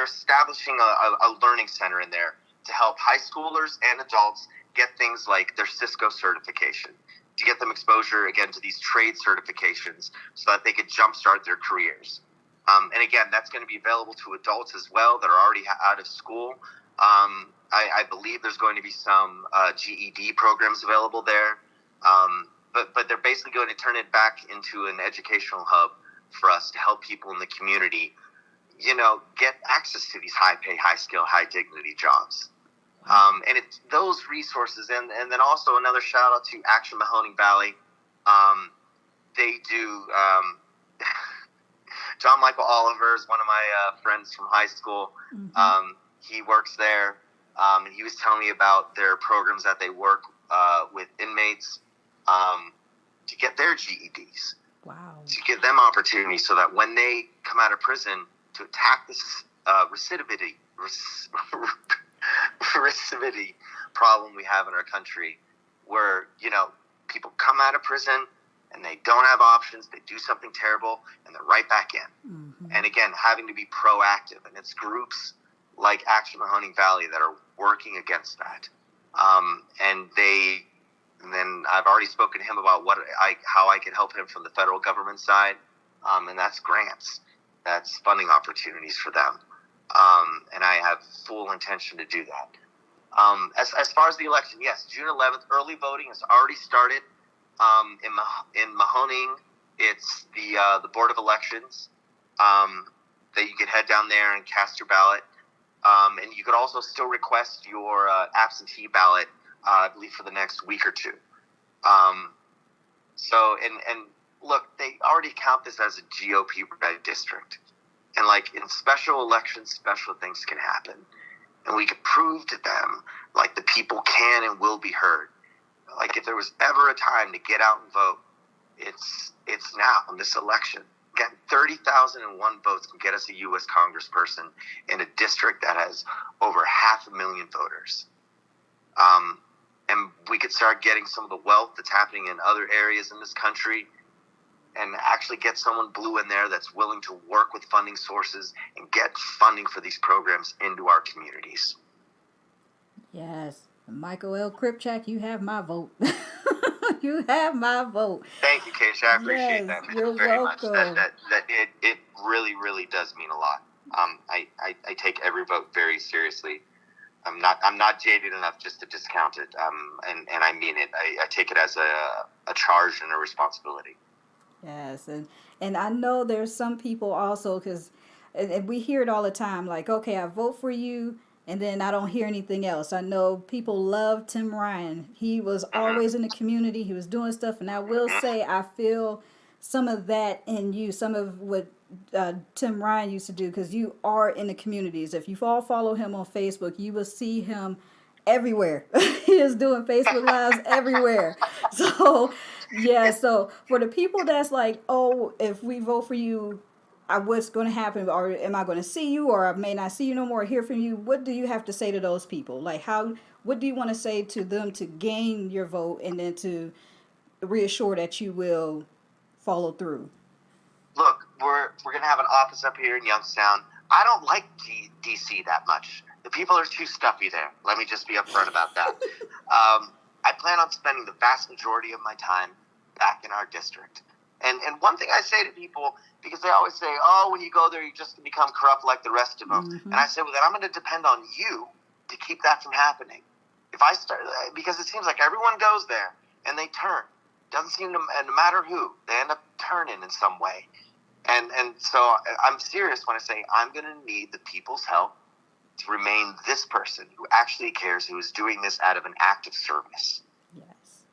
establishing a learning center in there to help high schoolers and adults get things like their Cisco certification, to get them exposure, again, to these trade certifications so that they could jumpstart their careers. And again, that's going to be available to adults as well that are already out of school. I believe there's going to be some GED programs available there. But they're basically going to turn it back into an educational hub for us to help people in the community, get access to these high-pay, high-skill, high-dignity jobs. And it's those resources. And then also another shout-out to Action Mahoning Valley. They do... John Michael Oliver is one of my friends from high school. Mm-hmm. He works there. And he was telling me about their programs that they work with inmates to get their GEDs. Wow. To give them opportunities so that when they come out of prison, to attack this recidivity problem we have in our country, where, people come out of prison and they don't have options, they do something terrible, and they're right back in. Mm-hmm. And again, having to be proactive. And it's groups like Action Mahoning Valley that are working against that. And they And then I've already spoken to him about how I can help him from the federal government side, and that's grants. That's funding opportunities for them. And I have full intention to do that. As far as the election, yes, June 11th, early voting has already started. In Mahoning, it's the Board of Elections that you can head down there and cast your ballot. And you could also still request your absentee ballot, I believe, for the next week or two. So look, they already count this as a GOP red district. And like in special elections, special things can happen. And we could prove to them, like, the people can and will be heard. Like, if there was ever a time to get out and vote, it's now in this election. Getting 30,001 votes can get us a U.S. congressperson in a district that has over 500,000 voters. And we could start getting some of the wealth that's happening in other areas in this country and actually get someone blue in there that's willing to work with funding sources and get funding for these programs into our communities. Yes. Michael L. Kripchak, you have my vote. You have my vote. Thank you, Keisha. I appreciate that You're very welcome. much. It really, really does mean a lot. I take every vote very seriously. I'm not jaded enough just to discount it. And I mean it. I take it as a charge and a responsibility. Yes, and I know there's some people also, because and we hear it all the time, like, okay, I vote for you, and then I don't hear anything else. I know people love Tim Ryan. He was always in the community. He was doing stuff, and I will say I feel some of that in you, some of what Tim Ryan used to do, because you are in the communities. If you all follow him on Facebook, you will see him everywhere. He is doing Facebook Lives everywhere. So, yeah, so for the people that's like, oh, if we vote for you, what's going to happen? Or am I going to see you? Or I may not see you no more or hear from you? What do you have to say to those people? Like, what do you want to say to them to gain your vote and then to reassure that you will follow through? Look, we're going to have an office up here in Youngstown. I don't like D.C. that much. The people are too stuffy there. Let me just be upfront about that. I plan on spending the vast majority of my time back in our district. And one thing I say to people, because they always say, oh, when you go there, you just become corrupt like the rest of them. Mm-hmm. And I say, well, then I'm going to depend on you to keep that from happening. If I start, because it seems like everyone goes there and they turn. Doesn't seem to, no matter who, they end up turning in some way. And so I'm serious when I say I'm going to need the people's help to remain this person who actually cares, who is doing this out of an act of service. Yes.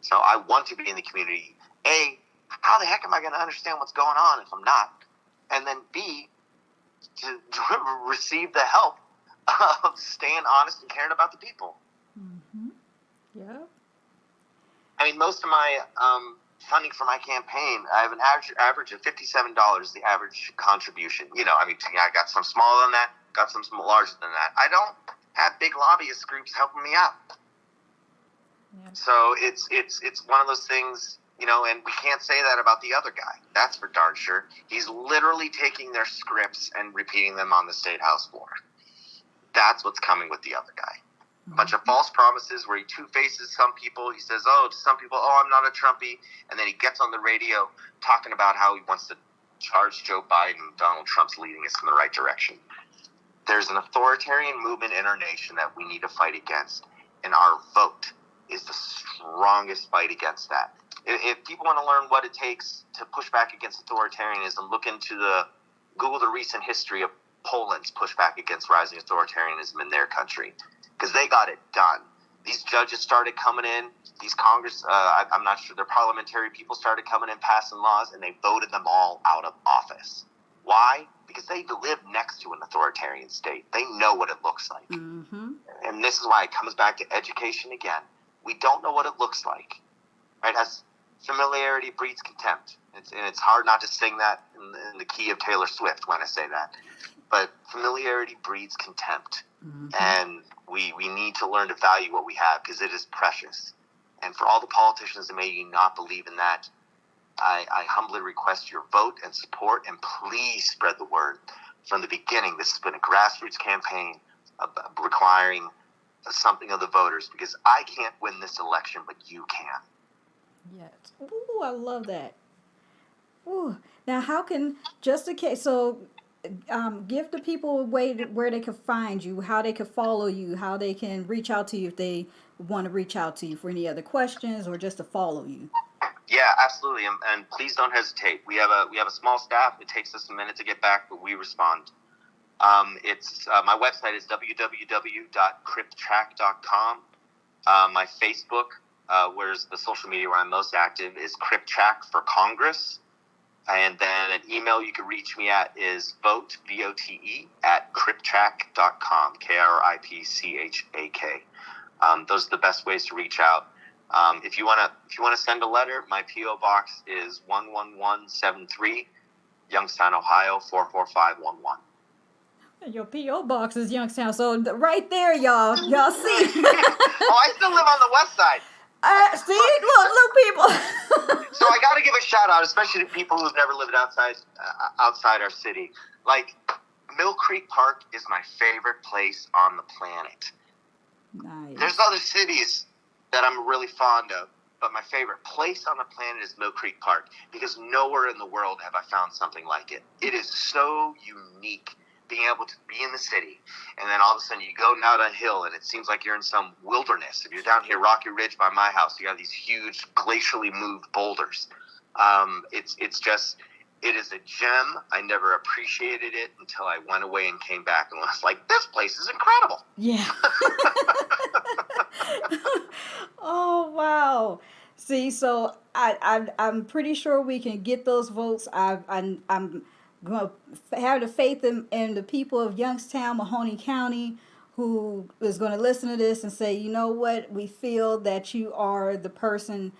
So I want to be in the community. A, how the heck am I going to understand what's going on if I'm not? And then B, to receive the help of staying honest and caring about the people. Mm-hmm. Yeah. I mean, most of my funding for my campaign, I have an average of $57, the average contribution. You know, I mean, I got some smaller than that, got some larger than that. I don't have big lobbyist groups helping me out. Yeah. So it's one of those things, you know, and we can't say that about the other guy. That's for darn sure. He's literally taking their scripts and repeating them on the State House floor. That's what's coming with the other guy. A bunch of false promises where he two-faces some people. He says, oh, to some people, oh, I'm not a Trumpy. And then he gets on the radio talking about how he wants to charge Joe Biden and Donald Trump's leading us in the right direction. There's an authoritarian movement in our nation that we need to fight against. And our vote is the strongest fight against that. If people want to learn what it takes to push back against authoritarianism, Google the recent history of Poland's pushback against rising authoritarianism in their country. Because they got it done. These judges started coming in. These Congress, I'm not sure, their parliamentary people started coming in, passing laws, and they voted them all out of office. Why? Because they live next to an authoritarian state. They know what it looks like. Mm-hmm. And this is why it comes back to education again. We don't know what it looks like. Right? As familiarity breeds contempt. It's hard not to sing that in the key of Taylor Swift when I say that. But familiarity breeds contempt. Mm-hmm. And we need to learn to value what we have because it is precious. And for all the politicians that may not believe in that, I humbly request your vote and support, and please spread the word. From the beginning, this has been a grassroots campaign requiring something of the voters, because I can't win this election, but you can. Yes. Ooh, I love that. Ooh. Now, how can, just in case, so give the people a way where they can find you, how they can follow you, how they can reach out to you if they want to reach out to you for any other questions or just to follow you. Yeah, absolutely, and please don't hesitate. We have a small staff. It takes us a minute to get back, but we respond. It's my website is www.kripchak.com. My Facebook, where's the social media where I'm most active, is Kripchak for Congress. And then an email you can reach me at is vote, VOTE, at kripchak.com, KRIPCHAK. Those are the best ways to reach out. If you wanna send a letter, my PO box is 11173, Youngstown, Ohio 44511. Your P.O. box is Youngstown, so right there, y'all see. Oh, I still live on the west side. See, look, people. So I got to give a shout out, especially to people who've never lived outside our city. Like, Mill Creek Park is my favorite place on the planet. Nice. There's other cities that I'm really fond of, but my favorite place on the planet is Mill Creek Park, because nowhere in the world have I found something like it. It is so unique, being able to be in the city, and then all of a sudden you go down a hill and it seems like you're in some wilderness. If you're down here Rocky Ridge by my house, you have these huge glacially moved boulders. It is a gem. I never appreciated it until I went away and came back and was like, this place is incredible. Yeah. Oh, wow. See, so I'm pretty sure we can get those votes. I'm going to have the faith in the people of Youngstown, Mahoney County, who is going to listen to this and say, you know what, we feel that you are the person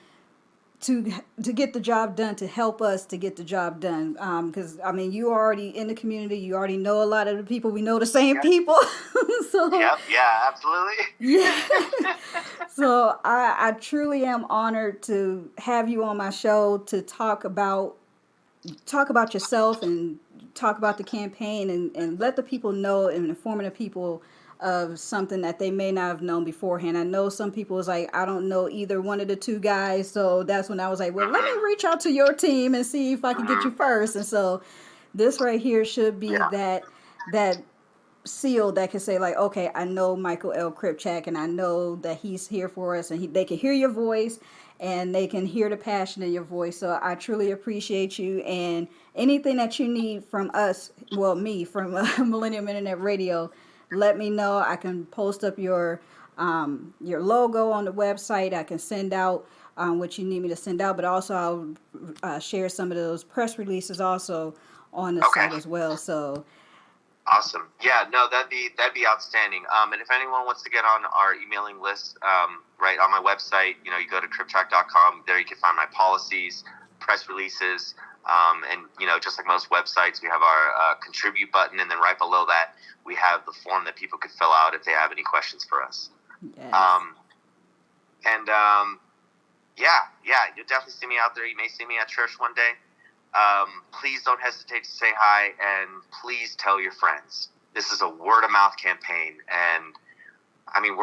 to get the job done, to help us to get the job done. Because, I mean, you are already in the community. You already know a lot of the people. We know the same people. So, Yep, yeah, absolutely. yeah. So I truly am honored to have you on my show to talk about yourself and talk about the campaign and let the people know and informing the people of something that they may not have known beforehand. I know some people was like, I don't know either one of the two guys, so that's when I was like, well, let me reach out to your team and see if I can get you first. And so this right here should be that seal that can say like, okay, I know Michael L. Kripchak and I know that he's here for us, and they can hear your voice and they can hear the passion in your voice. So I truly appreciate you, and anything that you need from us, well, me from Millennium Internet Radio, let me know. I can post up your logo on the website. I can send out what you need me to send out, but also I'll share some of those press releases also on the site as well. So awesome. Yeah, no, that'd be outstanding. And if anyone wants to get on our emailing list, right on my website, you go to kripchak.com. There you can find my policies, press releases, and just like most websites, we have our contribute button, and then right below that, we have the form that people could fill out if they have any questions for us. yes. You'll definitely see me out there. You may see me at church one day. Please don't hesitate to say hi, and please tell your friends. This is a word of mouth campaign, and I mean, we're